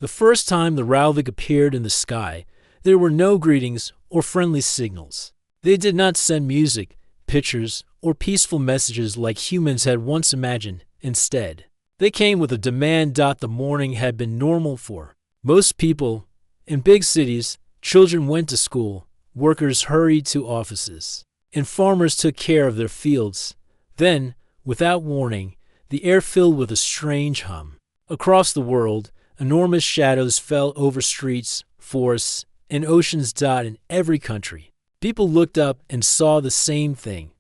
The first time the Ralvik appeared in the sky, there were no greetings or friendly signals. They did not send music, pictures, or peaceful messages like humans had once imagined. Instead, they came with a demand. The morning had been normal for most people. In big cities, children went to school, workers hurried to offices, and farmers took care of their fields. Then, without warning, the air filled with a strange hum. Across the world, enormous shadows fell over streets, forests, and oceans. In every country, people looked up and saw the same thing.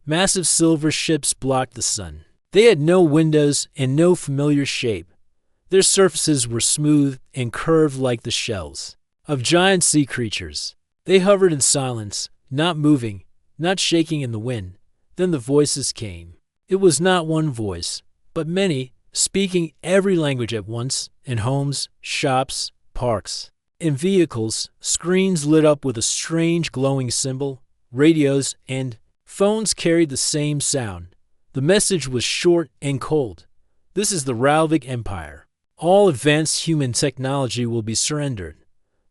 Massive silver ships blocked the sun. They had no windows and no familiar shape. Their surfaces were smooth and curved like the shells of giant sea creatures. They hovered in silence, not moving, not shaking in the wind. Then the voices came. It was not one voice, but many, speaking every language at once, in homes, shops, parks, in vehicles. Screens lit up with a strange glowing symbol. Radios and phones carried the same sound. The message was short and cold. This is the Ralvik Empire. All advanced human technology will be surrendered.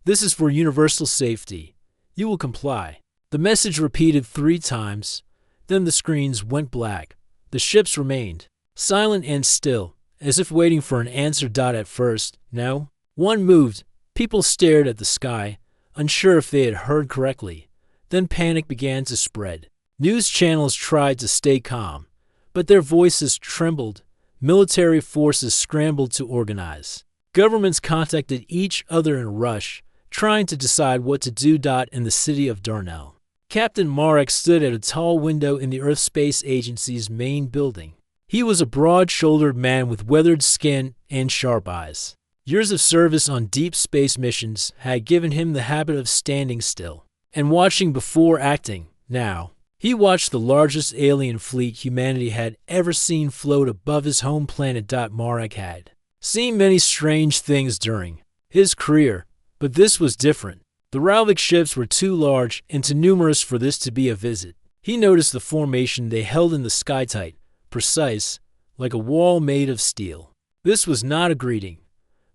This is for universal safety. You will comply. The message repeated 3 times. Then the screens went black. The ships remained silent and still, as if waiting for an answer. At first, no one moved. People stared at the sky, unsure if they had heard correctly. Then panic began to spread. News channels tried to stay calm, but their voices trembled. Military forces scrambled to organize. Governments contacted each other in a rush, trying to decide what to do. In the city of Darnell, Captain Marek stood at a tall window in the Earth Space Agency's main building. He was a broad-shouldered man with weathered skin and sharp eyes. Years of service on deep space missions had given him the habit of standing still and watching before acting. Now, he watched the largest alien fleet humanity had ever seen float above his home planet. Marek had seen many strange things during his career, but this was different. The Ralvik ships were too large and too numerous for this to be a visit. He noticed the formation they held in the sky, tight, precise, like a wall made of steel. This was not a greeting.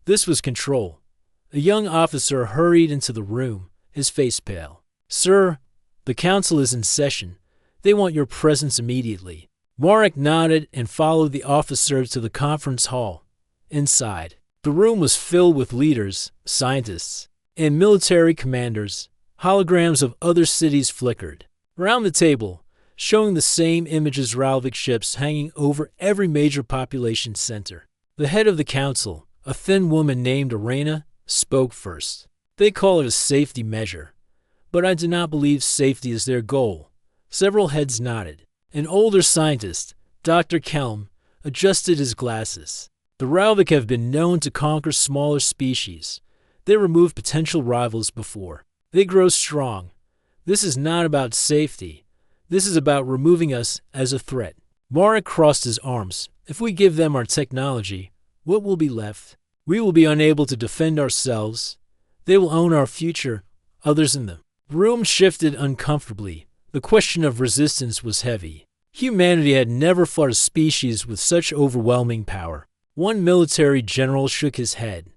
This was control. A young officer hurried into the room, his face pale. "Sir, the council is in session. They want your presence immediately." Marek nodded and followed the officer to the conference hall. Inside, the room was filled with leaders, scientists, and military commanders. Holograms of other cities flickered around the table, showing the same images. Ralvik ships hanging over every major population center. The head of the council, a thin woman named Arena, spoke first. "They call it a safety measure, but I do not believe safety is their goal." Several heads nodded. An older scientist, Dr. Kelm, adjusted his glasses. The Ralvik have been known to conquer smaller species. They removed potential rivals before. They grow strong. This is not about safety. This is about removing us as a threat. Marek crossed his arms. "If we give them our technology, what will be left? We will be unable to defend ourselves. They will own our future, others in the room shifted uncomfortably. The question of resistance was heavy. Humanity had never fought a species with such overwhelming power. One military general shook his head.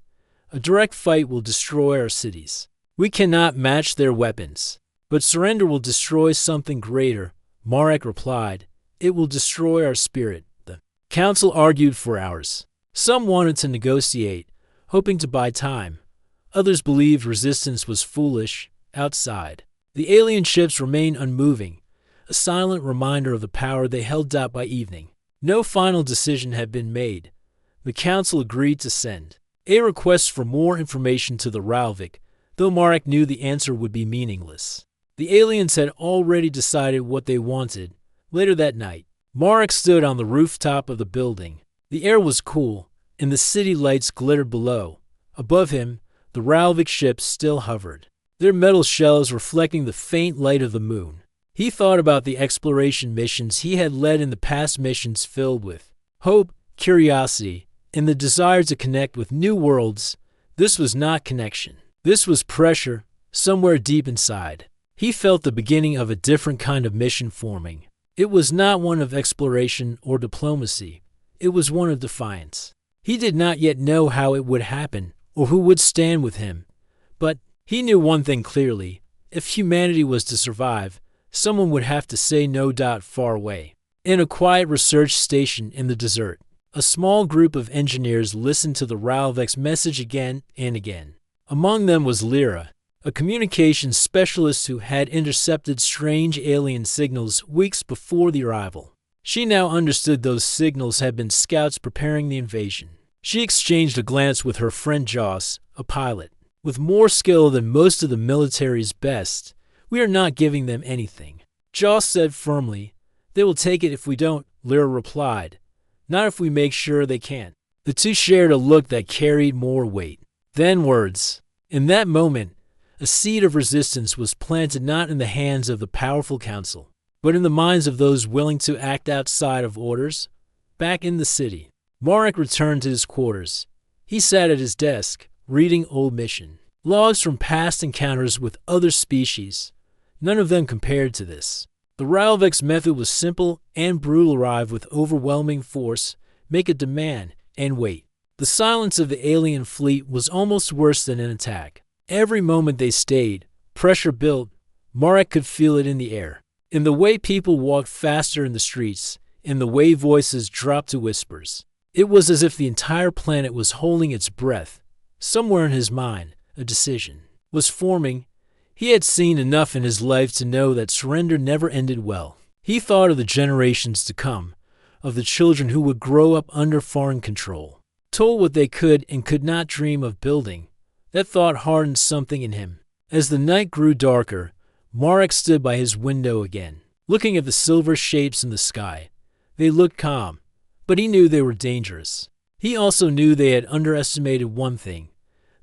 "A direct fight will destroy our cities. We cannot match their weapons. But surrender will destroy something greater," Marek replied. "It will destroy our spirit." The council argued for hours. Some wanted to negotiate, hoping to buy time. Others believed resistance was foolish. Outside, the alien ships remained unmoving, a silent reminder of the power they held. By evening, no final decision had been made. The council agreed to send a request for more information to the Ralvik, though Marek knew the answer would be meaningless. The aliens had already decided what they wanted. Later that night, Marek stood on the rooftop of the building. The air was cool, and the city lights glittered below. Above him, the Ralvik ships still hovered, their metal shells reflecting the faint light of the moon. He thought about the exploration missions he had led in the past, missions filled with hope, curiosity, and the desire to connect with new worlds. This was not connection. This was pressure, somewhere deep inside. He felt the beginning of a different kind of mission forming. It was not one of exploration or diplomacy. It was one of defiance. He did not yet know how it would happen or who would stand with him. But he knew one thing clearly. If humanity was to survive, someone would have to say no. Far away, in a quiet research station in the desert, a small group of engineers listened to the Ralvik's message again and again. Among them was Lyra, a communications specialist who had intercepted strange alien signals weeks before the arrival. She now understood those signals had been scouts preparing the invasion. She exchanged a glance with her friend Joss, a pilot. With more skill than most of the military's best, we are not giving them anything. Joss said firmly. They will take it if we don't, Lyra replied. Not if we make sure they can't. The two shared a look that carried more weight than words. In that moment, a seed of resistance was planted not in the hands of the powerful council, but in the minds of those willing to act outside of orders. Back in the city, Marek returned to his quarters. He sat at his desk, reading old mission logs from past encounters with other species. None of them compared to this. The Ralvik's method was simple and brutal. Arrive with overwhelming force, make a demand, and wait. The silence of the alien fleet was almost worse than an attack. Every moment they stayed, pressure built. Marek could feel it in the air, in the way people walked faster in the streets, in the way voices dropped to whispers. It was as if the entire planet was holding its breath. Somewhere in his mind, a decision was forming. He had seen enough in his life to know that surrender never ended well. He thought of the generations to come, of the children who would grow up under foreign control, told what they could and could not dream of building. That thought hardened something in him. As the night grew darker, Marek stood by his window again, looking at the silver shapes in the sky. They looked calm, but he knew they were dangerous. He also knew they had underestimated one thing.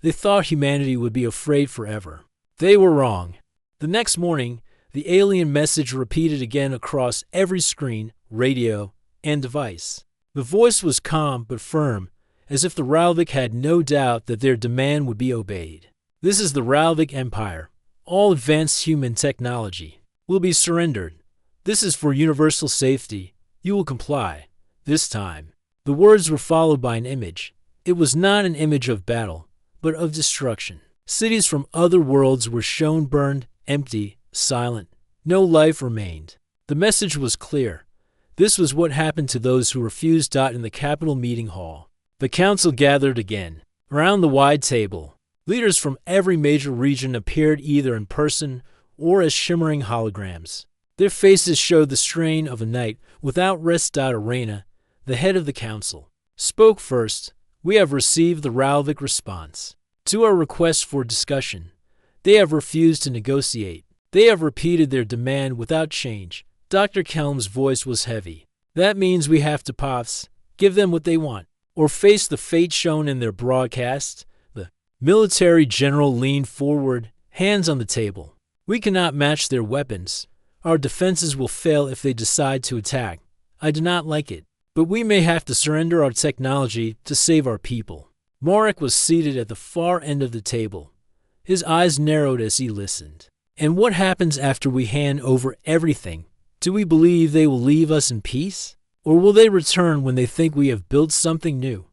They thought humanity would be afraid forever. They were wrong. The next morning, the alien message repeated again across every screen, radio, and device. The voice was calm but firm, as if the Ralvik had no doubt that their demand would be obeyed. This is the Ralvik Empire. All advanced human technology will be surrendered. This is for universal safety. You will comply. This time. The words were followed by an image. It was not an image of battle, but of destruction. Cities from other worlds were shown burned, empty, silent. No life remained. The message was clear. This was what happened to those who refused. In the Capitol meeting hall, the council gathered again. Around the wide table, leaders from every major region appeared either in person or as shimmering holograms. Their faces showed the strain of a night without rest. Arena, the head of the council, spoke first. We have received the Ralvik response to our request for discussion. They have refused to negotiate. They have repeated their demand without change. Dr. Kelm's voice was heavy. That means we have to pass, give them what they want, or face the fate shown in their broadcast. The military general leaned forward, hands on the table. We cannot match their weapons. Our defenses will fail if they decide to attack. I do not like it, but we may have to surrender our technology to save our people. Marek was seated at the far end of the table. His eyes narrowed as he listened. And what happens after we hand over everything? Do we believe they will leave us in peace? Or will they return when they think we have built something new?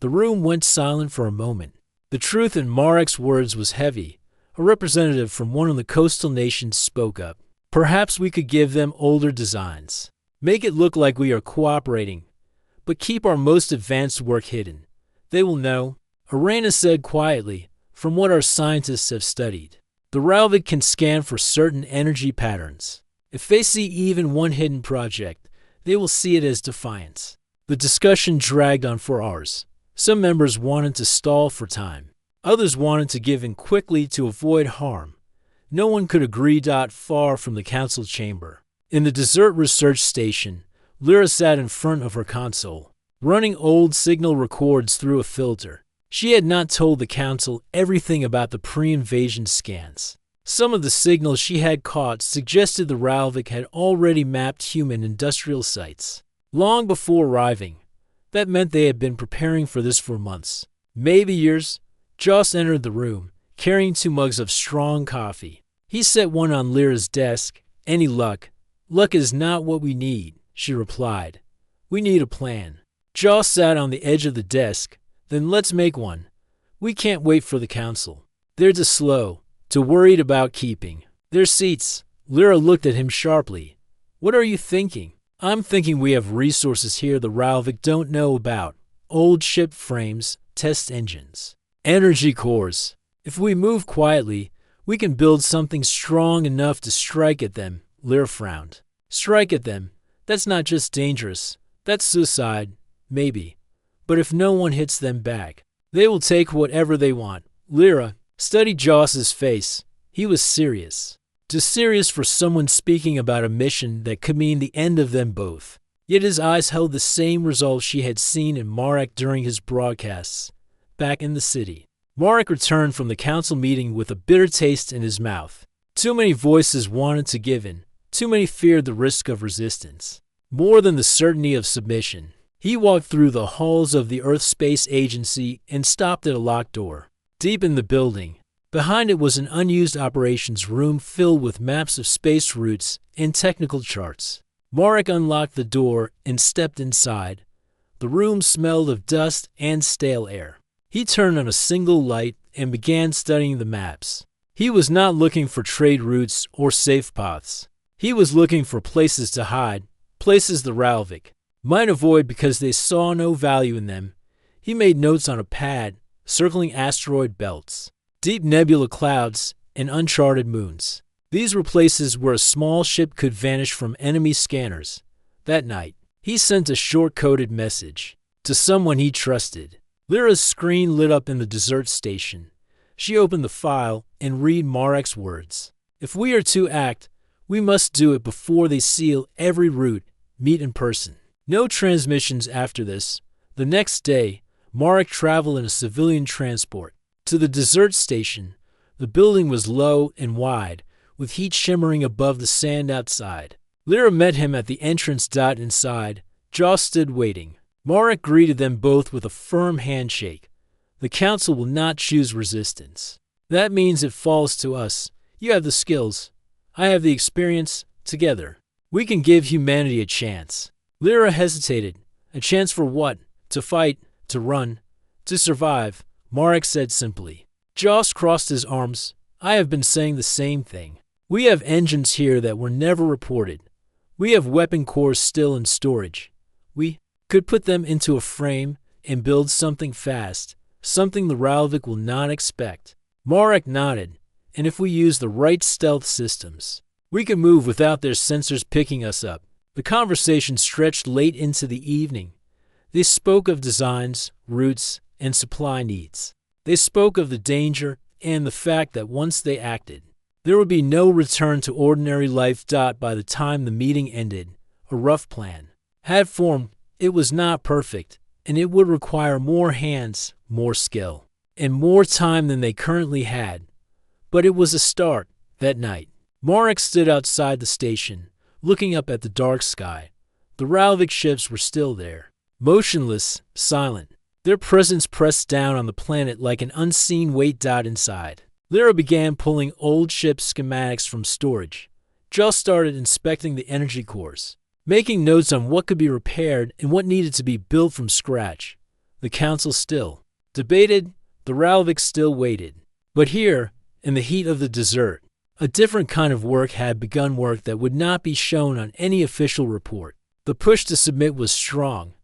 The room went silent for a moment. The truth in Marek's words was heavy. A representative from one of the coastal nations spoke up. Perhaps we could give them older designs. Make it look like we are cooperating, but keep our most advanced work hidden. They will know, Arena said quietly, from what our scientists have studied. The Ralvik can scan for certain energy patterns. If they see even one hidden project, they will see it as defiance. The discussion dragged on for hours. Some members wanted to stall for time. Others wanted to give in quickly to avoid harm. No one could agree. Far from the council chamber, in the desert research station, Lyra sat in front of her console, running old signal records through a filter. She had not told the council everything about the pre-invasion scans. Some of the signals she had caught suggested the Ralvik had already mapped human industrial sites long before arriving. That meant they had been preparing for this for months, maybe years. Joss entered the room, carrying 2 mugs of strong coffee. He set one on Lyra's desk. Any luck? Luck is not what we need, she replied. We need a plan. Joss sat on the edge of the desk. Then let's make one. We can't wait for the council. They're too slow, too worried about keeping their seats. Lyra looked at him sharply. What are you thinking? I'm thinking we have resources here the Ralvik don't know about. Old ship frames, test engines, energy cores. If we move quietly, we can build something strong enough to strike at them. Lyra frowned. Strike at them? That's not just dangerous. That's suicide, maybe. But if no one hits them back, they will take whatever they want. Lyra studied Joss's face. He was serious. Too serious for someone speaking about a mission that could mean the end of them both. Yet his eyes held the same resolve she had seen in Marek during his broadcasts, back in the city. Marek returned from the council meeting with a bitter taste in his mouth. Too many voices wanted to give in. Too many feared the risk of resistance, more than the certainty of submission. He walked through the halls of the Earth Space Agency and stopped at a locked door. Deep in the building, behind it was an unused operations room filled with maps of space routes and technical charts. Marek unlocked the door and stepped inside. The room smelled of dust and stale air. He turned on a single light and began studying the maps. He was not looking for trade routes or safe paths. He was looking for places to hide, places the Ralvik might avoid because they saw no value in them. He made notes on a pad, circling asteroid belts, deep nebula clouds, and uncharted moons. These were places where a small ship could vanish from enemy scanners. That night, he sent a short-coded message to someone he trusted. Lyra's screen lit up in the desert station. She opened the file and read Marek's words. If we are to act, we must do it before they seal every route. Meet in person. No transmissions after this. The next day, Marek traveled in a civilian transport to the desert station. The building was low and wide, with heat shimmering above the sand outside. Lyra met him at the entrance. Inside, Joss stood waiting. Marek greeted them both with a firm handshake. The council will not choose resistance. That means it falls to us. You have the skills. I have the experience. Together, we can give humanity a chance. Lyra hesitated. A chance for what? To fight, to run, to survive, Marek said simply. Joss crossed his arms. I have been saying the same thing. We have engines here that were never reported. We have weapon cores still in storage. We could put them into a frame and build something fast, something the Ralvik will not expect. Marek nodded. And if we use the right stealth systems, we can move without their sensors picking us up. The conversation stretched late into the evening. They spoke of designs, routes, and supply needs. They spoke of the danger and the fact that once they acted, there would be no return to ordinary life. By the time the meeting ended, a rough plan had formed. It was not perfect, and it would require more hands, more skill, and more time than they currently had. But it was a start. That night, Marek stood outside the station, looking up at the dark sky. The Ralvik ships were still there, motionless, silent. Their presence pressed down on the planet like an unseen weight. Inside, Lyra began pulling old ship schematics from storage. Joss started inspecting the energy cores, making notes on what could be repaired and what needed to be built from scratch. The council still debated. The Ralvik still waited. But here, in the heat of the desert, a different kind of work had begun, work that would not be shown on any official report. The push to submit was strong.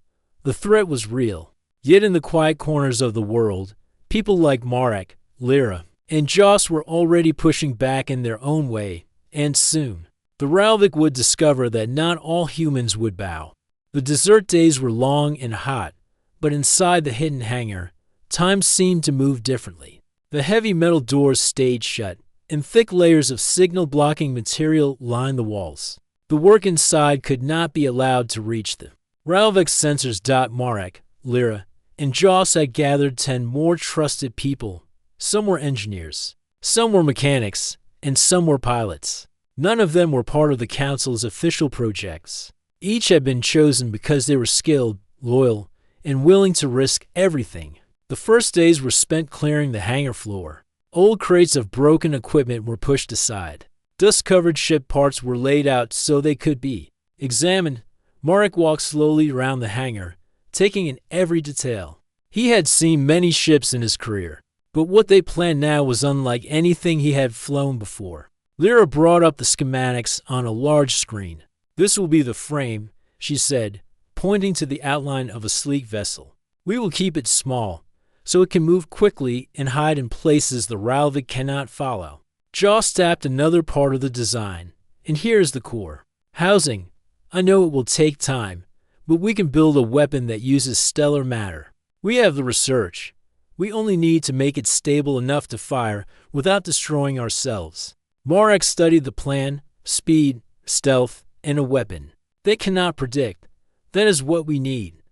The threat was real. Yet in the quiet corners of the world, people like Marek, Lyra, and Joss were already pushing back in their own way, and soon, the Ralvik would discover that not all humans would bow. The desert days were long and hot, but inside the hidden hangar, time seemed to move differently. The heavy metal doors stayed shut, and thick layers of signal-blocking material lined the walls. The work inside could not be allowed to reach them. Ralvik's sensors. Marek, Lyra, and Joss had gathered 10 more trusted people. Some were engineers, some were mechanics, and some were pilots. None of them were part of the council's official projects. Each had been chosen because they were skilled, loyal, and willing to risk everything. The first days were spent clearing the hangar floor. Old crates of broken equipment were pushed aside. Dust-covered ship parts were laid out so they could be examined. Marek walked slowly around the hangar, taking in every detail. He had seen many ships in his career, But what they planned now was unlike anything he had flown before. Lyra brought up the schematics on a large screen. "This will be the frame," she said, pointing to the outline of a sleek vessel. "We will keep it small, so it can move quickly and hide in places the Ralvik cannot follow." Joss tapped another part of the design. "And here's the core. Housing. I know it will take time, but we can build a weapon that uses stellar matter. We have the research. We only need to make it stable enough to fire without destroying ourselves." Marek studied the plan: speed, stealth, and a weapon they cannot predict. "That is what we need."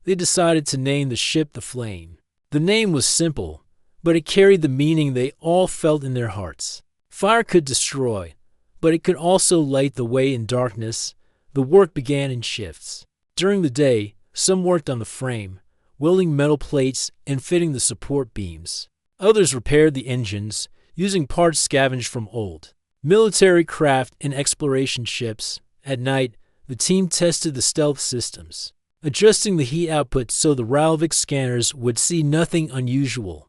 They decided to name the ship the Flame. The name was simple, but it carried the meaning they all felt in their hearts. Fire could destroy, but it could also light the way in darkness. The work began in shifts. During the day, some worked on the frame, welding metal plates and fitting the support beams. Others repaired the engines, using parts scavenged from old military craft and exploration ships. At night, the team tested the stealth systems, adjusting the heat output so the Ralvik scanners would see nothing unusual.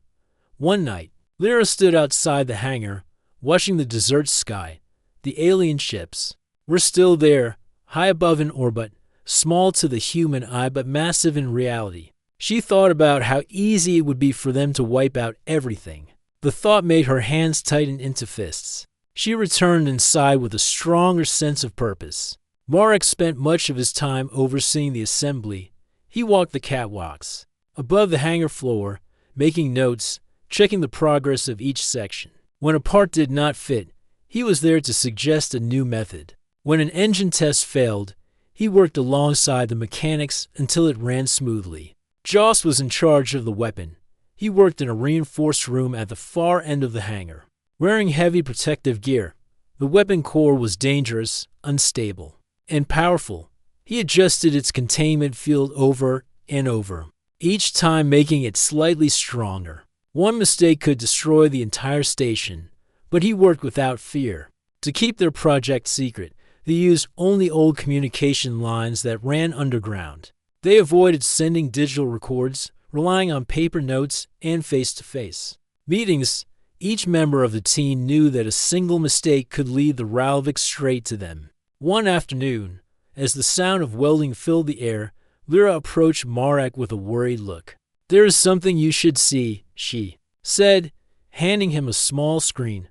One night, Lyra stood outside the hangar, watching the desert sky. The alien ships were still there, high above in orbit, small to the human eye but massive in reality. She thought about how easy it would be for them to wipe out everything. The thought made her hands tighten into fists. She returned inside with a stronger sense of purpose. Marek spent much of his time overseeing the assembly. He walked the catwalks above the hangar floor, making notes, checking the progress of each section. When a part did not fit, he was there to suggest a new method. When an engine test failed, he worked alongside the mechanics until it ran smoothly. Joss was in charge of the weapon. He worked in a reinforced room at the far end of the hangar. Wearing heavy protective gear, the weapon core was dangerous, unstable, and powerful. He adjusted its containment field over and over, each time making it slightly stronger. One mistake could destroy the entire station, but he worked without fear. To keep their project secret, they used only old communication lines that ran underground. They avoided sending digital records, relying on paper notes and face-to-face meetings. Each member of the team knew that a single mistake could lead the Ralvik straight to them. One afternoon, as the sound of welding filled the air, Lyra approached Marek with a worried look. "There is something you should see," she said, handing him a small screen.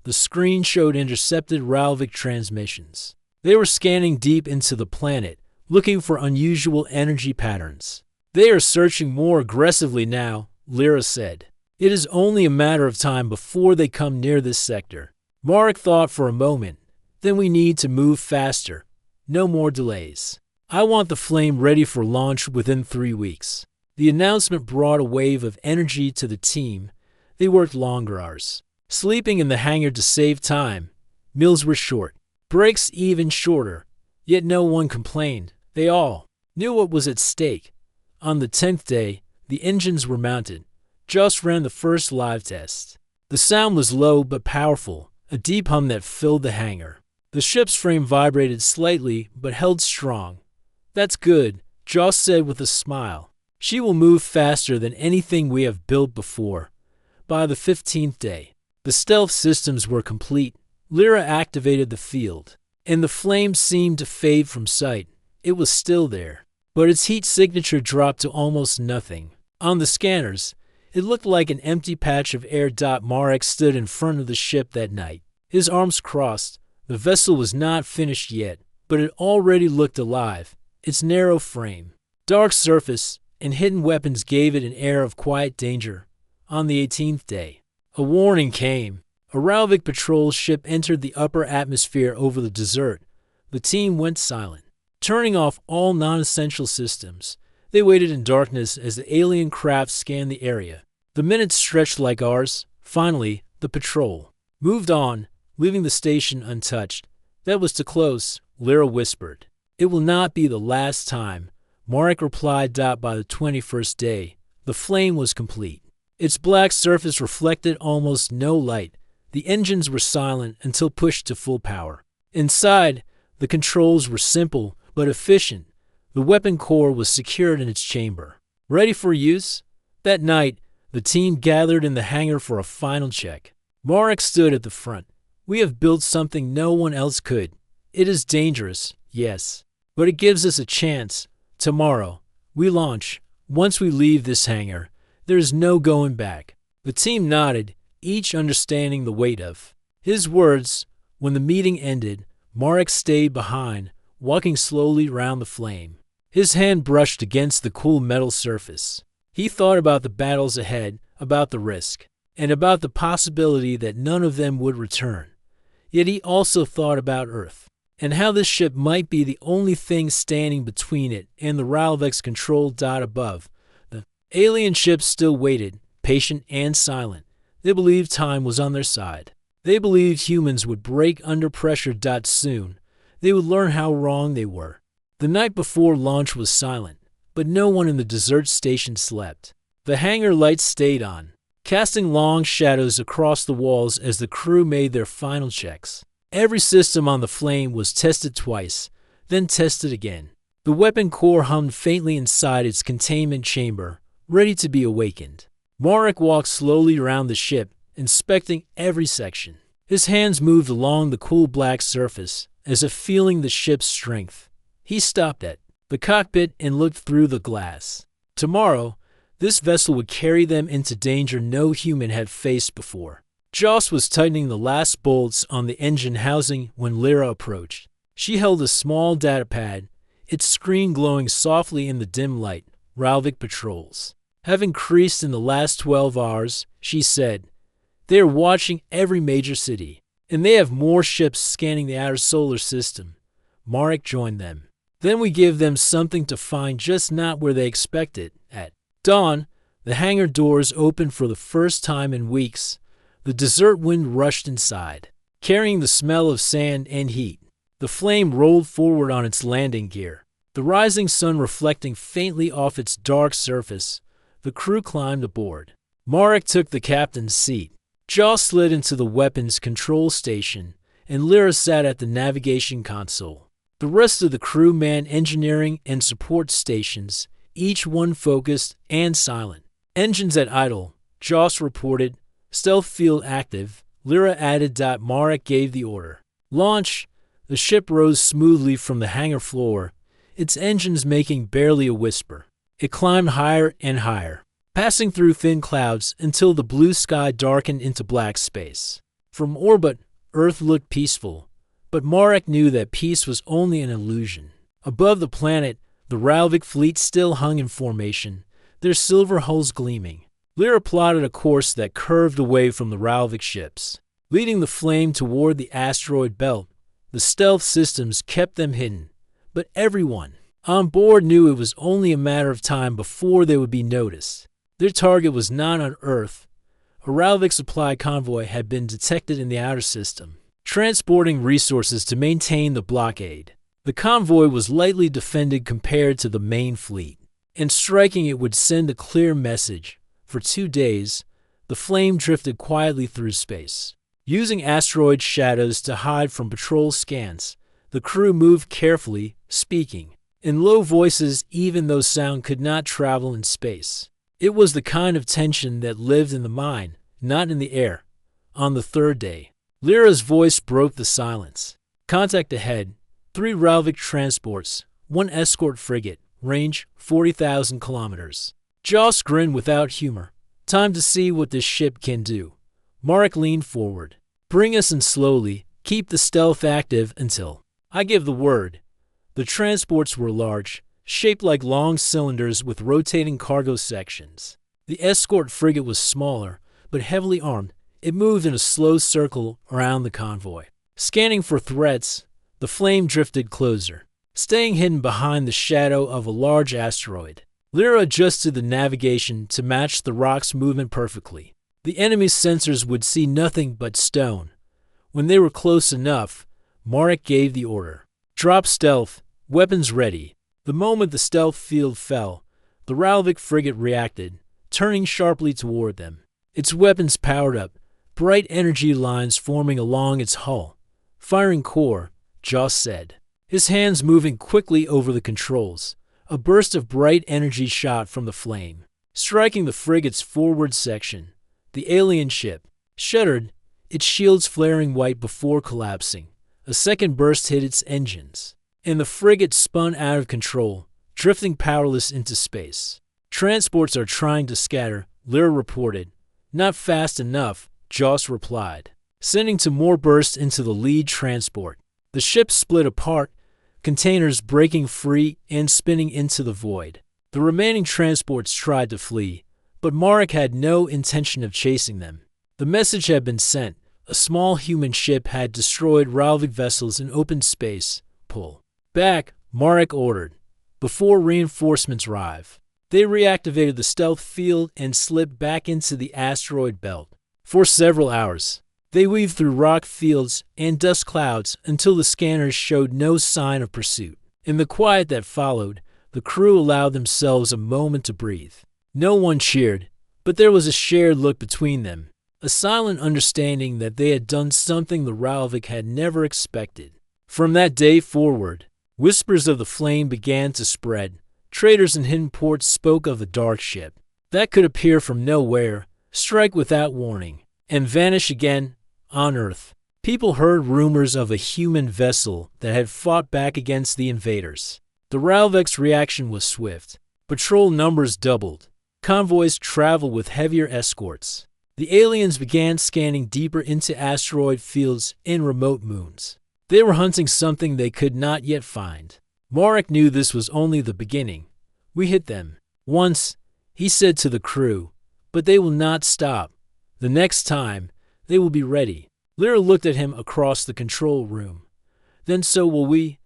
The screen showed intercepted Ralvik transmissions. They were scanning deep into the planet, looking for unusual energy patterns. "They are searching more aggressively now," Lyra said. "It is only a matter of time before they come near this sector." Marek thought for a moment. "Then we need to move faster. No more delays. I want the Flame ready for launch within 3 weeks." The announcement brought a wave of energy to the team. They worked longer hours, sleeping in the hangar to save time. Meals were short, breaks even shorter, yet no one complained. They all knew what was at stake. On the 10th day, the engines were mounted. Joss ran the first live test. The sound was low but powerful, a deep hum that filled the hangar. The ship's frame vibrated slightly but held strong. "That's good," Joss said with a smile. "She will move faster than anything we have built before." By the 15th day, the stealth systems were complete. Lyra activated the field, and the Flame seemed to fade from sight. It was still there, but its heat signature dropped to almost nothing. On the scanners, it looked like an empty patch of air. Marek stood in front of the ship that night, his arms crossed. The vessel was not finished yet, but it already looked alive. Its narrow frame, dark surface, and hidden weapons gave it an air of quiet danger. On the 18th day, a warning came. A Ralvik patrol ship entered the upper atmosphere over the desert. The team went silent, turning off all non-essential systems. They waited in darkness as the alien craft scanned the area. The minutes stretched like hours. Finally, the patrol moved on, leaving the station untouched. "That was too close," Lyra whispered. "It will not be the last time," Marek replied. By the 21st day, the Flame was complete. Its black surface reflected almost no light. The engines were silent until pushed to full power. Inside, the controls were simple but efficient. The weapon core was secured in its chamber, ready for use. That night, The team gathered in the hangar for a final check. Marek stood at the front. "We have built something no one else could. It is dangerous, yes, but it gives us a chance. Tomorrow, we launch. Once we leave this hangar, there is no going back." The team nodded, each understanding the weight of his words. When the meeting ended, Marek stayed behind, walking slowly round the flame. His hand brushed against the cool metal surface. He thought about the battles ahead, about the risk, and about the possibility that none of them would return. Yet he also thought about Earth, and how this ship might be the only thing standing between it and the Ralvik's control dot above. The alien ship still waited, patient and silent. They believed time was on their side. They believed humans would break under pressure. Soon, they would learn how wrong they were. The night before launch was silent, but no one in the desert station slept. The hangar lights stayed on, casting long shadows across the walls as the crew made their final checks. Every system on the flame was tested twice, then tested again. The weapon core hummed faintly inside its containment chamber, ready to be awakened. Marek walked slowly around the ship, inspecting every section. His hands moved along the cool black surface, as if feeling the ship's strength. He stopped at the cockpit and looked through the glass. Tomorrow, this vessel would carry them into danger no human had faced before. Joss was tightening the last bolts on the engine housing when Lyra approached. She held a small datapad, its screen glowing softly in the dim light. "Ralvik patrols have increased in the last 12 hours, she said. "They are watching every major city, and they have more ships scanning the outer solar system." Marek joined them. "Then we give them something to find, just not where they expect it." At dawn, the hangar doors opened for the first time in weeks. The desert wind rushed inside, carrying the smell of sand and heat. The flame rolled forward on its landing gear, the rising sun reflecting faintly off its dark surface. The crew climbed aboard. Marek took the captain's seat. Joss slid into the weapons control station, and Lyra sat at the navigation console. The rest of the crew manned engineering and support stations, each one focused and silent. "Engines at idle," Joss reported. "Stealth field active," Lyra added. Marek gave the order. "Launch." The ship rose smoothly from the hangar floor, its engines making barely a whisper. It climbed higher and higher, passing through thin clouds until the blue sky darkened into black space. From orbit, Earth looked peaceful, but Marek knew that peace was only an illusion. Above the planet, the Ralvik fleet still hung in formation, their silver hulls gleaming. Lyra plotted a course that curved away from the Ralvik ships, leading the flame toward the asteroid belt. The stealth systems kept them hidden, but everyone on board knew it was only a matter of time before they would be noticed. Their target was not on Earth. A Ralvik supply convoy had been detected in the outer system, transporting resources to maintain the blockade. The convoy was lightly defended compared to the main fleet, and striking it would send a clear message. For 2 days, the flame drifted quietly through space. Using asteroid shadows to hide from patrol scans, the crew moved carefully, speaking in low voices even though sound could not travel in space. It was the kind of tension that lived in the mind, not in the air. On the 3rd day, Lyra's voice broke the silence. "Contact ahead. 3 Ralvik transports, 1 escort frigate, range 40,000 kilometers. Joss grinned without humor. "Time to see what this ship can do." Marek leaned forward. "Bring us in slowly. Keep the stealth active until I give the word." The transports were large, shaped like long cylinders with rotating cargo sections. The escort frigate was smaller, but heavily armed. It moved in a slow circle around the convoy. Scanning for threats, the flame drifted closer, staying hidden behind the shadow of a large asteroid. Lyra adjusted the navigation to match the rock's movement perfectly. The enemy's sensors would see nothing but stone. When they were close enough, Marek gave the order. "Drop stealth, weapons ready." The moment the stealth field fell, the Ralvik frigate reacted, turning sharply toward them. Its weapons powered up, bright energy lines forming along its hull. "Firing core," Joss said, his hands moving quickly over the controls. A burst of bright energy shot from the flame, striking the frigate's forward section. The alien ship shuddered, its shields flaring white before collapsing. A second burst hit its engines, and the frigate spun out of control, drifting powerless into space. "Transports are trying to scatter," Lyra reported. "Not fast enough," Joss replied, sending two more bursts into the lead transport. The ship split apart, containers breaking free and spinning into the void. The remaining transports tried to flee, but Marek had no intention of chasing them. The message had been sent. A small human ship had destroyed Ralvik vessels in open space. "Pull back," Marek ordered, "before reinforcements arrive." They reactivated the stealth field and slipped back into the asteroid belt. For several hours, they weaved through rock fields and dust clouds until the scanners showed no sign of pursuit. In the quiet that followed, the crew allowed themselves a moment to breathe. No one cheered, but there was a shared look between them, a silent understanding that they had done something the Ralvik had never expected. From that day forward, whispers of the flame began to spread. Traders in hidden ports spoke of a dark ship that could appear from nowhere, strike without warning, and vanish again on Earth. People heard rumors of a human vessel that had fought back against the invaders. The Ralvik's reaction was swift. Patrol numbers doubled. Convoys traveled with heavier escorts. The aliens began scanning deeper into asteroid fields and remote moons. They were hunting something they could not yet find. Marek knew this was only the beginning. "We hit them once," he said to the crew, "but they will not stop. The next time, they will be ready." Lyra looked at him across the control room. "Then so will we."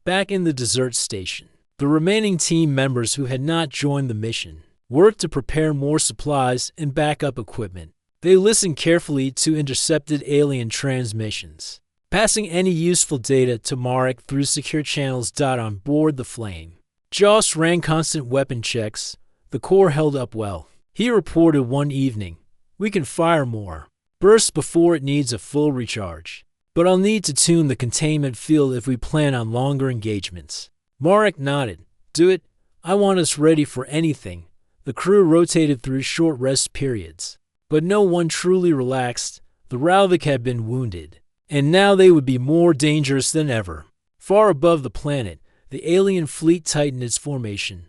Back in the desert station, the remaining team members who had not joined the mission worked to prepare more supplies and backup equipment. They listened carefully to intercepted alien transmissions, passing any useful data to Marek through secure channels on board the Flame. Joss ran constant weapon checks. The core held up well. He reported one evening, "We can fire more bursts before it needs a full recharge. But I'll need to tune the containment field if we plan on longer engagements." Marek nodded. "Do it. I want us ready for anything." The crew rotated through short rest periods, but no one truly relaxed. The Ralvik had been wounded, and now they would be more dangerous than ever. Far above the planet, the alien fleet tightened its formation.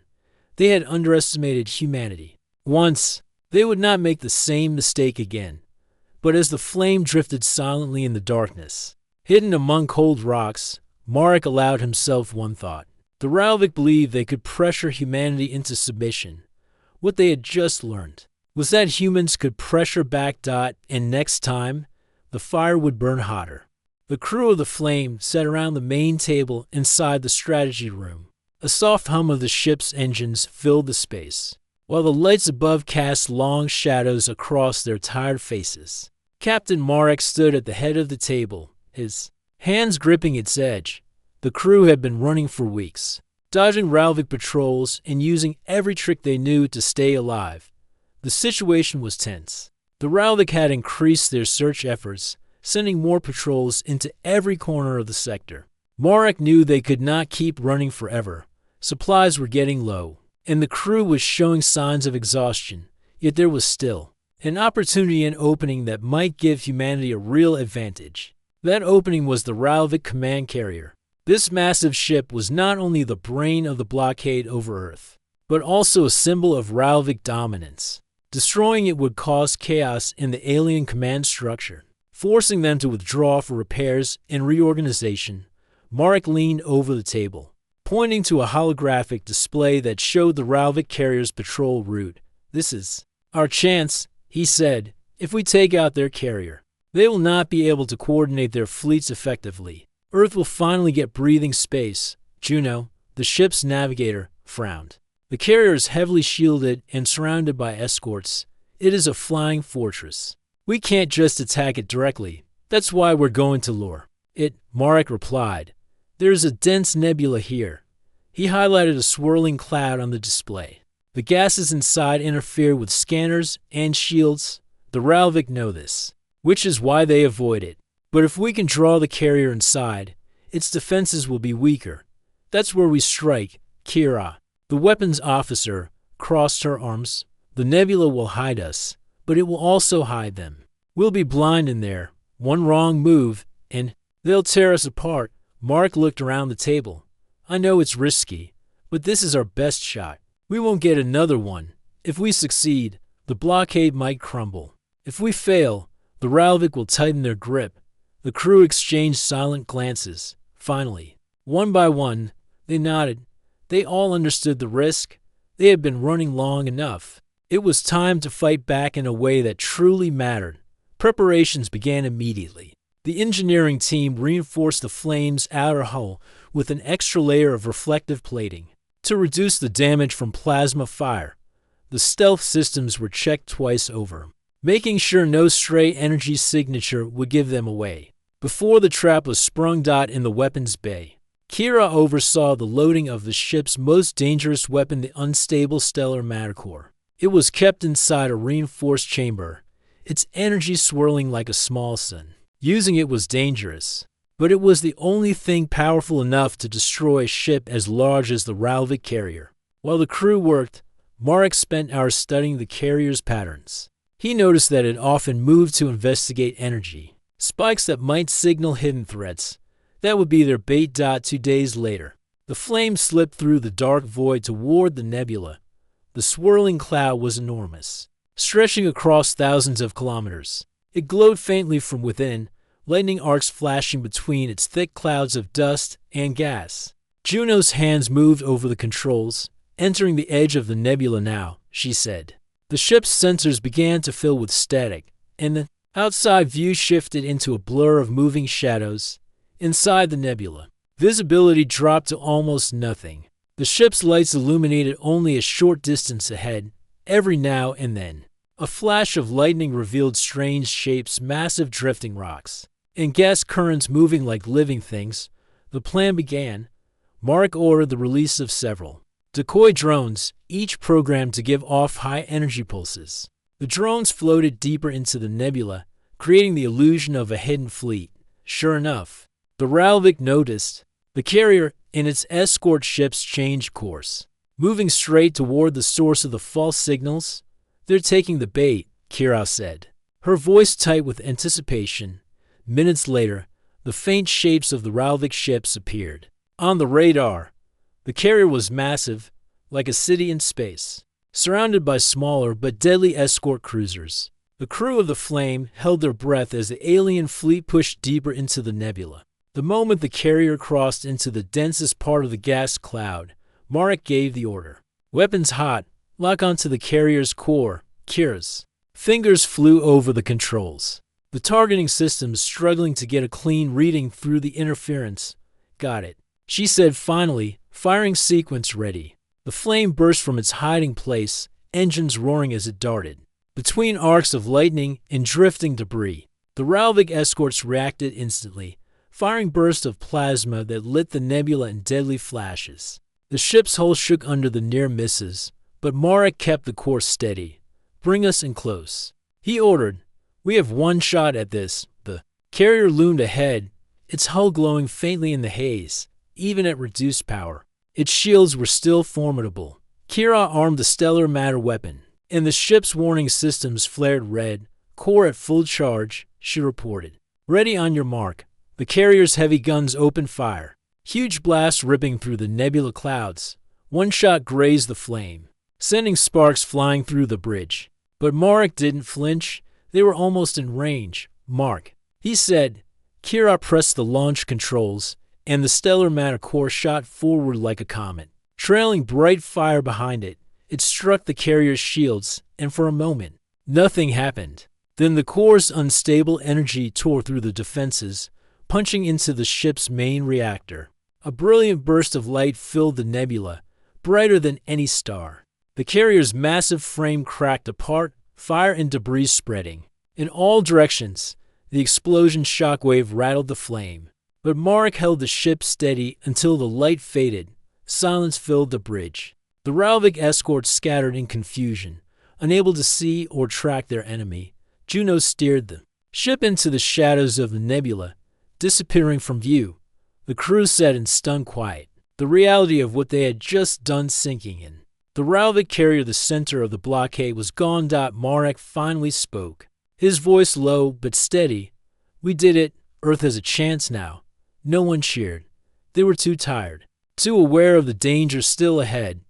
They had underestimated humanity. Once, they would not make the same mistake again. But as the Flame drifted silently in the darkness, hidden among cold rocks, Marek allowed himself one thought. The Ralvik believed they could pressure humanity into submission. What they had just learned was that humans could pressure back. And next time, the fire would burn hotter. The crew of the Flame sat around the main table inside the strategy room. A soft hum of the ship's engines filled the space, while the lights above cast long shadows across their tired faces. Captain Marek stood at the head of the table, his hands gripping its edge. The crew had been running for weeks, dodging Ralvik patrols and using every trick they knew to stay alive. The situation was tense. The Ralvik had increased their search efforts, sending more patrols into every corner of the sector. Marek knew they could not keep running forever. Supplies were getting low, and the crew was showing signs of exhaustion, yet there was still an opportunity and opening that might give humanity a real advantage. That opening was the Ralvik command carrier. This massive ship was not only the brain of the blockade over Earth, but also a symbol of Ralvik dominance. Destroying it would cause chaos in the alien command structure, forcing them to withdraw for repairs and reorganization. Marek leaned over the table, pointing to a holographic display that showed the Ralvik carrier's patrol route. "This is our chance," he said. "If we take out their carrier, they will not be able to coordinate their fleets effectively. Earth will finally get breathing space." Juno, the ship's navigator, frowned. "The carrier is heavily shielded and surrounded by escorts. It is a flying fortress. We can't just attack it directly. That's why we're going to lure it," Marek replied. "There is a dense nebula here." He highlighted a swirling cloud on the display. "The gases inside interfere with scanners and shields. The Ralvik know this, which is why they avoid it. But if we can draw the carrier inside, its defenses will be weaker. That's where we strike." Kira, the weapons officer, crossed her arms. "The The nebula will hide us, but it will also hide them. We'll be blind in there. One wrong move, and they'll tear us apart. Mark looked around the table. I know it's risky, but this is our best shot. We won't get another one. If we succeed, the blockade might crumble. If we fail, the Ralvik will tighten their grip. The crew exchanged silent glances. Finally, one by one, they nodded. They all understood the risk. They had been running long enough. It was time to fight back in a way that truly mattered. Preparations began immediately. The engineering team reinforced the Flame's outer hull with an extra layer of reflective plating to reduce the damage from plasma fire. The stealth systems were checked twice over, making sure no stray energy signature would give them away. Before the trap was sprung in the weapons bay, Kira oversaw the loading of the ship's most dangerous weapon, the unstable stellar matter core. It was kept inside a reinforced chamber, its energy swirling like a small sun. Using it was dangerous, but it was the only thing powerful enough to destroy a ship as large as the Ralvik carrier. While the crew worked, Marek spent hours studying the carrier's patterns. He noticed that it often moved to investigate energy spikes that might signal hidden threats. That would be their bait. 2 days later, the Flame slipped through the dark void toward the nebula. The swirling cloud was enormous, stretching across thousands of kilometers. It glowed faintly from within, lightning arcs flashing between its thick clouds of dust and gas. Juno's hands moved over the controls. Entering the edge of the nebula now, she said. The ship's sensors began to fill with static, and the outside view shifted into a blur of moving shadows. Inside the nebula, visibility dropped to almost nothing. The ship's lights illuminated only a short distance ahead. Every now and then, a flash of lightning revealed strange shapes, massive drifting rocks, and gas currents moving like living things. The plan began. Marek ordered the release of several decoy drones, each programmed to give off high-energy pulses. The drones floated deeper into the nebula, creating the illusion of a hidden fleet. Sure enough, the Ralvik noticed. The carrier and its escort ships changed course, moving straight toward the source of the false signals. They're taking the bait, Kira said, her voice tight with anticipation. Minutes later, the faint shapes of the Ralvik ships appeared. On the radar, the carrier was massive, like a city in space, surrounded by smaller but deadly escort cruisers. The crew of the Flame held their breath as the alien fleet pushed deeper into the nebula. The moment the carrier crossed into the densest part of the gas cloud, Marek gave the order. Weapons hot, lock onto the carrier's core. Kira's fingers flew over the controls, the targeting systems struggling to get a clean reading through the interference. Got it, she said finally, firing sequence ready. The Flame burst from its hiding place, engines roaring as it darted between arcs of lightning and drifting debris. The Ralvik escorts reacted instantly, firing bursts of plasma that lit the nebula in deadly flashes. The ship's hull shook under the near misses, but Marek kept the course steady. Bring us in close, he ordered. We have one shot at this. The carrier loomed ahead, its hull glowing faintly in the haze, even at reduced power. Its shields were still formidable. Kira armed the stellar matter weapon, and the ship's warning systems flared red. Core at full charge, she reported. Ready on your mark. The carrier's heavy guns opened fire, huge blasts ripping through the nebula clouds. One shot grazed the Flame, sending sparks flying through the bridge. But Marek didn't flinch. They were almost in range. Mark, he said. Kira pressed the launch controls, and the stellar matter core shot forward like a comet, trailing bright fire behind it. It struck the carrier's shields, and for a moment, nothing happened. Then the core's unstable energy tore through the defenses, punching into the ship's main reactor. A brilliant burst of light filled the nebula, brighter than any star. The carrier's massive frame cracked apart, fire and debris spreading. In all directions, the explosion shockwave rattled the Flame. But Marek held the ship steady until the light faded. Silence filled the bridge. The Ralvik escorts scattered in confusion, unable to see or track their enemy. Juno steered the ship into the shadows of the nebula, disappearing from view. The crew sat in stunned quiet, the reality of what they had just done sinking in. The Ralvik carrier, the center of the blockade, was gone. Marek finally spoke, his voice low but steady. "We did it. Earth has a chance now." No one cheered. They were too tired, too aware of the danger still ahead.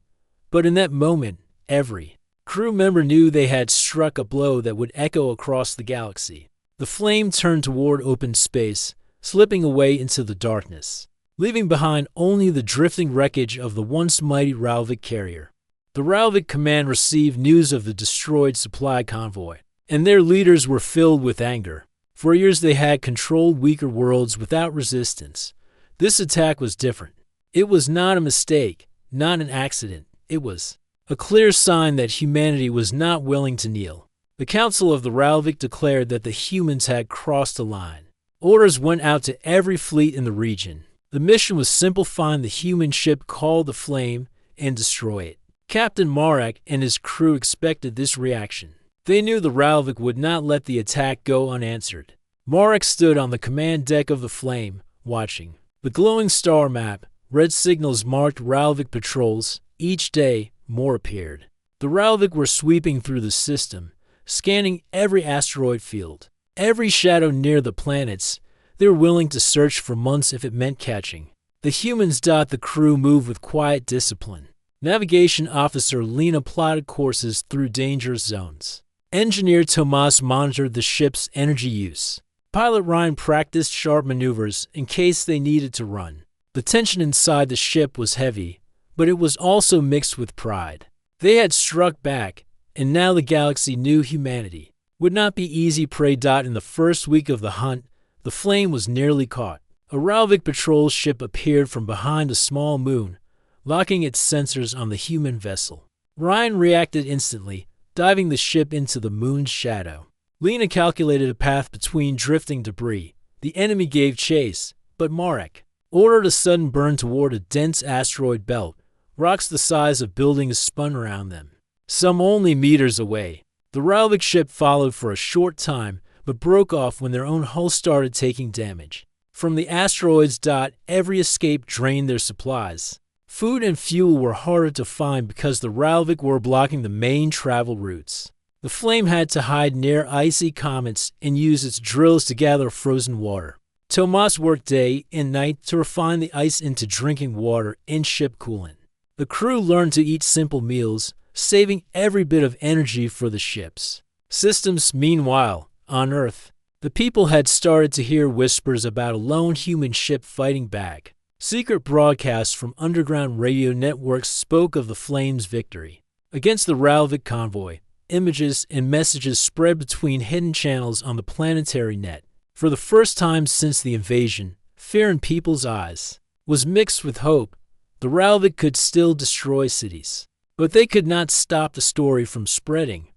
But in that moment, every crew member knew they had struck a blow that would echo across the galaxy. The flame turned toward open space, slipping away into the darkness, leaving behind only the drifting wreckage of the once mighty Ralvik carrier. The Ralvik command received news of the destroyed supply convoy, and their leaders were filled with anger. For years they had controlled weaker worlds without resistance. This attack was different. It was not a mistake, not an accident. It was a clear sign that humanity was not willing to kneel. The Council of the Ralvik declared that the humans had crossed a line. Orders went out to every fleet in the region. The mission was simple: find the human ship called the Flame and destroy it. Captain Marek and his crew expected this reaction. They knew the Ralvik would not let the attack go unanswered. Marek stood on the command deck of the Flame, watching. The glowing star map, red signals marked Ralvik patrols. Each day, more appeared. The Ralvik were sweeping through the system, scanning every asteroid field, every shadow near the planets. They were willing to search for months if it meant catching. The humans. The crew moved with quiet discipline. Navigation officer Lena plotted courses through dangerous zones. Engineer Tomas monitored the ship's energy use. Pilot Ryan practiced sharp maneuvers in case they needed to run. The tension inside the ship was heavy, but it was also mixed with pride. They had struck back, and now the galaxy knew humanity would not be easy prey. In the first week of the hunt, the Flame was nearly caught. A Ralvik patrol ship appeared from behind a small moon, locking its sensors on the human vessel. Ryan reacted instantly, diving the ship into the moon's shadow. Lena calculated a path between drifting debris. The enemy gave chase, but Marek ordered a sudden burn toward a dense asteroid belt. Rocks the size of buildings spun around them, some only meters away. The Ralvik ship followed for a short time, but broke off when their own hull started taking damage. From the asteroids. Every escape drained their supplies. Food and fuel were harder to find because the Ralvik were blocking the main travel routes. The Flame had to hide near icy comets and use its drills to gather frozen water. Tomas worked day and night to refine the ice into drinking water and ship coolant. The crew learned to eat simple meals, saving every bit of energy for the ship's systems. Meanwhile, on Earth, the people had started to hear whispers about a lone human ship fighting back. Secret broadcasts from underground radio networks spoke of the Flame's victory against the Ralvik convoy. Images and messages spread between hidden channels on the planetary net. For the first time since the invasion, fear in people's eyes was mixed with hope. The Ralvik could still destroy cities, but they could not stop the story from spreading.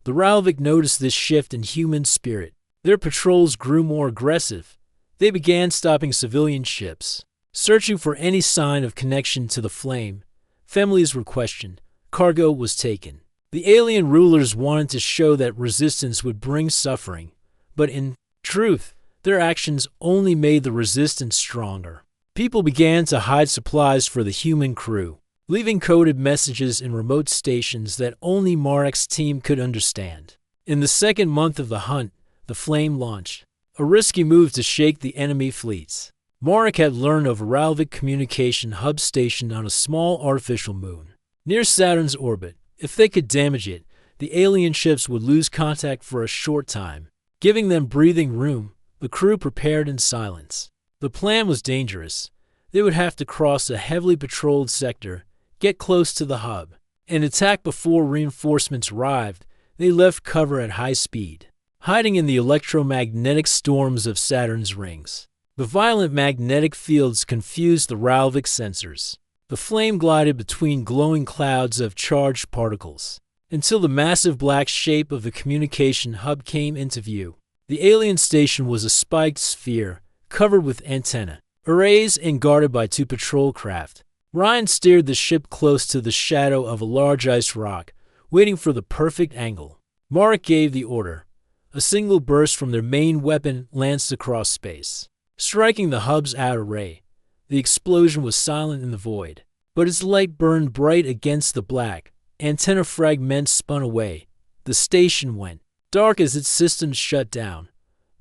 The Ralvik noticed this shift in human spirit. Their patrols grew more aggressive. They began stopping civilian ships, searching for any sign of connection to the Flame. Families were questioned. Cargo was taken. The alien rulers wanted to show that resistance would bring suffering, but in truth, their actions only made the resistance stronger. People began to hide supplies for the human crew, leaving coded messages in remote stations that only Marek's team could understand. In the second month of the hunt, the Flame launched, a risky move to shake the enemy fleets. Marek had learned of a Ralvik communication hub stationed on a small artificial moon near Saturn's orbit. If they could damage it, the alien ships would lose contact for a short time, giving them breathing room. The crew prepared in silence. The plan was dangerous. They would have to cross a heavily patrolled sector, get close to the hub, and attack before reinforcements arrived. They left cover at high speed, hiding in the electromagnetic storms of Saturn's rings. The violent magnetic fields confused the Ralvik sensors. The Flame glided between glowing clouds of charged particles until the massive black shape of the communication hub came into view. The alien station was a spiked sphere covered with antennae, arrays, and guarded by 2 patrol craft. Ryan steered the ship close to the shadow of a large ice rock, waiting for the perfect angle. Marek gave the order. A single burst from their main weapon lanced across space, striking the hub's outer ray. The explosion was silent in the void. but its light burned bright against the black. Antenna fragments spun away. The station went dark as its systems shut down.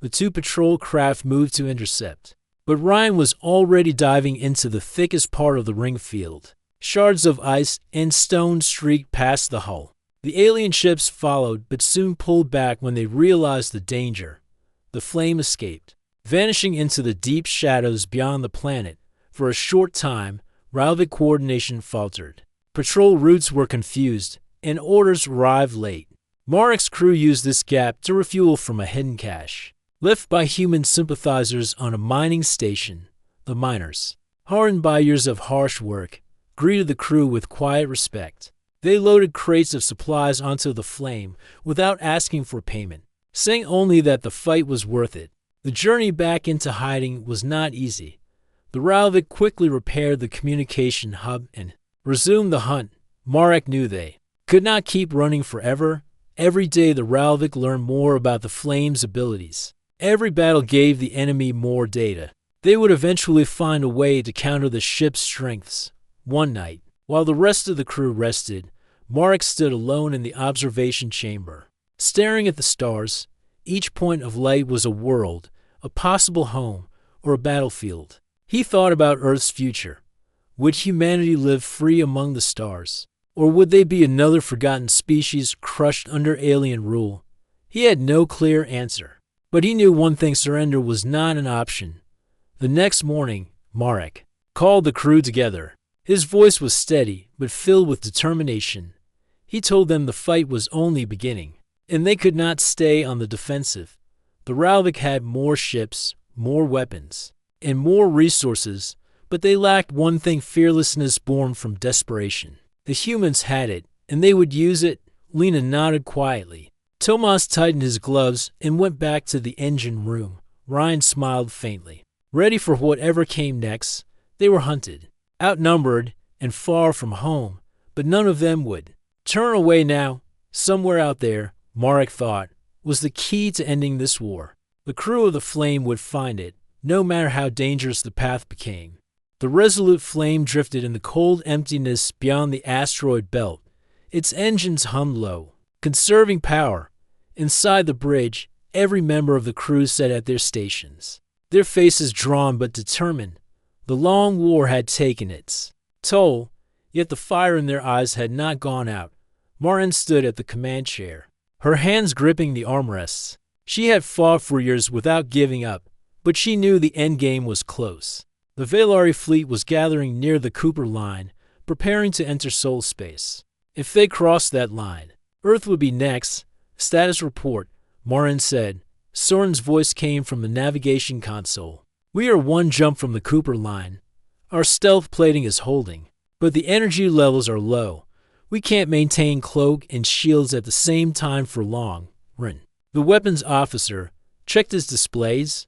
The two patrol craft moved to intercept, but Ryan was already diving into the thickest part of the ring field. Shards of ice and stone streaked past the hull. The alien ships followed, but soon pulled back when they realized the danger. The flame escaped, vanishing into the deep shadows beyond the planet. For a short time, Ralvik coordination faltered. Patrol routes were confused, and orders arrived late. Marek's crew used this gap to refuel from a hidden cache, left by human sympathizers on a mining station. The miners, hardened by years of harsh work, greeted the crew with quiet respect. They loaded crates of supplies onto the flame without asking for payment, saying only that the fight was worth it. The journey back into hiding was not easy. The Ralvik quickly repaired the communication hub and resumed the hunt. Marek knew they could not keep running forever. Every day the Ralvik learned more about the flame's abilities. Every battle gave the enemy more data. They would eventually find a way to counter the ship's strengths. One night, while the rest of the crew rested, Marek stood alone in the observation chamber, staring at the stars. Each point of light was a world, a possible home, or a battlefield. He thought about Earth's future. Would humanity live free among the stars? Or would they be another forgotten species crushed under alien rule? He had no clear answer. But he knew one thing: surrender was not an option. The next morning, Marek called the crew together. His voice was steady, but filled with determination. He told them the fight was only beginning, and they could not stay on the defensive. The Ralvik had more ships, more weapons, and more resources, but they lacked one thing: fearlessness born from desperation. The humans had it, and they would use it. Lena nodded quietly. Tomas tightened his gloves and went back to the engine room. Ryan smiled faintly, ready for whatever came next. They were hunted, outnumbered, and far from home, but none of them would turn away now. Somewhere out there, Marek thought, was the key to ending this war. The crew of the Flame would find it, no matter how dangerous the path became. The resolute Flame drifted in the cold emptiness beyond the asteroid belt. Its engines hummed low, conserving power. Inside the bridge, every member of the crew sat at their stations, their faces drawn but determined. The long war had taken its toll, yet the fire in their eyes had not gone out. Martin stood at the command chair, her hands gripping the armrests. She had fought for years without giving up, but she knew the endgame was close. The Valari fleet was gathering near the Cooper line, preparing to enter Sol space. If they crossed that line, Earth would be next. Status report, Martin said. Soren's voice came from the navigation console. We are one jump from the Cooper line. Our stealth plating is holding, but the energy levels are low. We can't maintain cloak and shields at the same time for long. Rin, the weapons officer, checked his displays.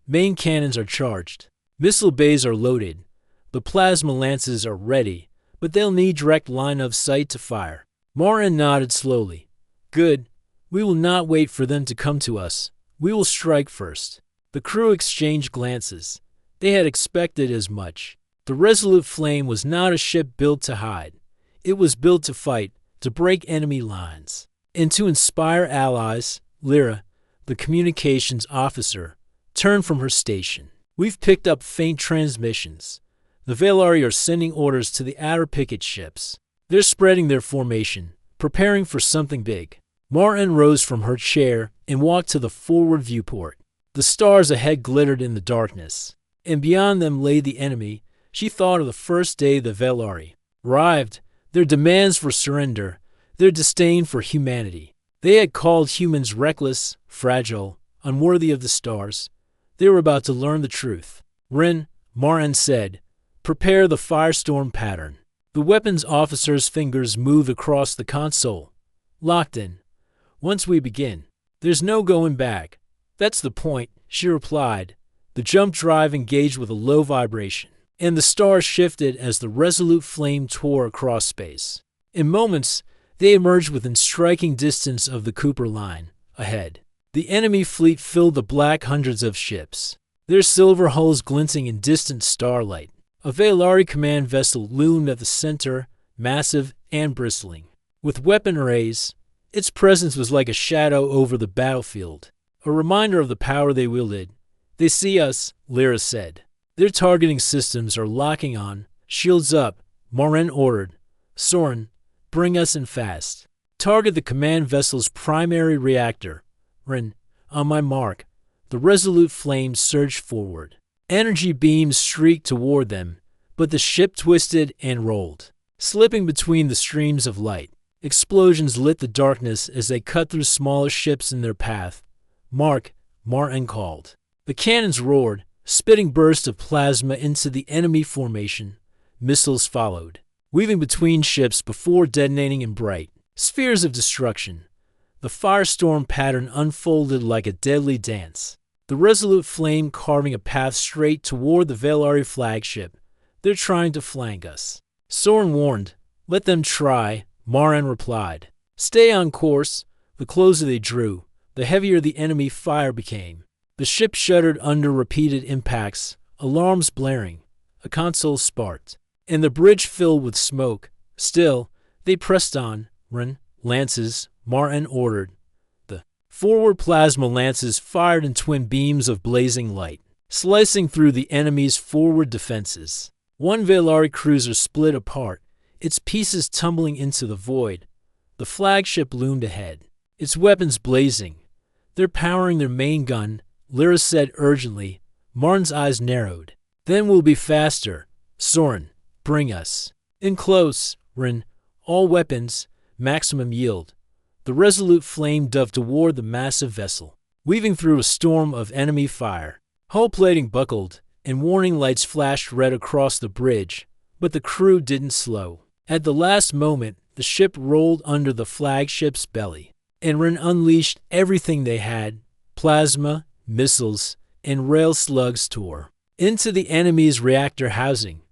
Main cannons are charged. Missile bays are loaded. The plasma lances are ready, but they'll need direct line of sight to fire. Martin nodded slowly. Good. We will not wait for them to come to us. We will strike first. The crew exchanged glances. They had expected as much. The Resolute Flame was not a ship built to hide. It was built to fight, to break enemy lines, and to inspire allies. Lyra, the communications officer, turned from her station. We've picked up faint transmissions. The Valari are sending orders to the outer picket ships. They're spreading their formation, preparing for something big. Martin rose from her chair and walked to the forward viewport. The stars ahead glittered in the darkness, and beyond them lay the enemy. She thought of the first day the Valari arrived, their demands for surrender, their disdain for humanity. They had called humans reckless, fragile, unworthy of the stars. They were about to learn the truth. Rin, Martin said, prepare the firestorm pattern. The weapons officer's fingers moved across the console. Locked in. Once we begin, there's no going back. That's the point, she replied. The jump drive engaged with a low vibration, and the stars shifted as the Resolute Flame tore across space. In moments, they emerged within striking distance of the Cooper line. Ahead, the enemy fleet filled the black hundreds of ships, their silver hulls glinting in distant starlight. A Veilari command vessel loomed at the center, massive and bristling. With weapon arrays, its presence was like a shadow over the battlefield, a reminder of the power they wielded. "They see us," Lyra said. "Their targeting systems are locking on. Shields up," Morin ordered. "Soren, bring us in fast. Target the command vessel's primary reactor." "Ren, on my mark." The resolute flames surged forward. Energy beams streaked toward them, but the ship twisted and rolled, slipping between the streams of light. Explosions lit the darkness as they cut through smaller ships in their path. "Mark," Martin called. The cannons roared, spitting bursts of plasma into the enemy formation. Missiles followed, weaving between ships before detonating in bright spheres of destruction. The firestorm pattern unfolded like a deadly dance, the resolute flame carving a path straight toward the Veilari flagship. "They're trying to flank us," Soren warned. "Let them try," Marin replied. "Stay on course." The closer they drew, the heavier the enemy fire became. The ship shuddered under repeated impacts, alarms blaring. A console sparked, and the bridge filled with smoke. Still, they pressed on. "Ren, lances," Martin ordered. The forward plasma lances fired in twin beams of blazing light, slicing through the enemy's forward defenses. One Veilari cruiser split apart, its pieces tumbling into the void. The flagship loomed ahead, its weapons blazing. "They're powering their main gun," Lyra said urgently. Martin's eyes narrowed. "Then we'll be faster." "Soren, bring us in close." "Ren, all weapons, maximum yield." The resolute flame dove toward the massive vessel, weaving through a storm of enemy fire. Hull plating buckled, and warning lights flashed red across the bridge, but the crew didn't slow. At the last moment, the ship rolled under the flagship's belly, and Ren unleashed everything they had: plasma, missiles, and rail slugs tore into the enemy's reactor housing.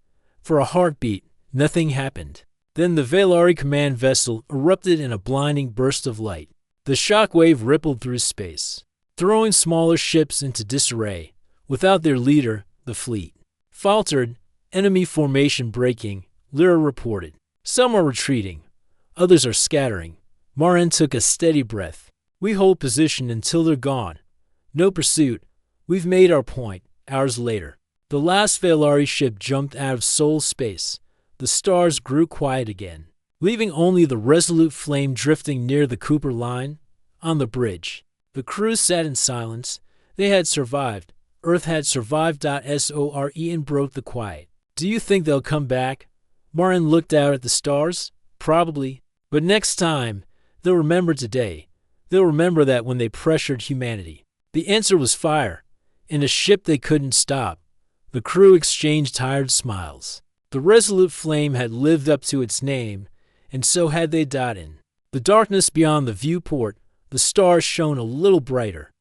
For a heartbeat, nothing happened. Then the Veilari command vessel erupted in a blinding burst of light. The shockwave rippled through space, throwing smaller ships into disarray. Without their leader, the fleet faltered, enemy formation breaking, Lyra reported. "Some are retreating, others are scattering." Marin took a steady breath. "We hold position until they're gone. No pursuit. We've made our point." Hours later, the last Veilari ship jumped out of Sol space. The stars grew quiet again, leaving only the resolute flame drifting near the Cooper line. On the bridge, the crew sat in silence. They had survived. Earth had survived. Sore and broke the quiet. "Do you think they'll come back?" Martin looked out at the stars. "Probably. But next time, they'll remember today. They'll remember that when they pressured humanity, the answer was fire, and a ship they couldn't stop." The crew exchanged tired smiles. The resolute flame had lived up to its name, and so had they died in. The darkness beyond the viewport, the stars shone a little brighter.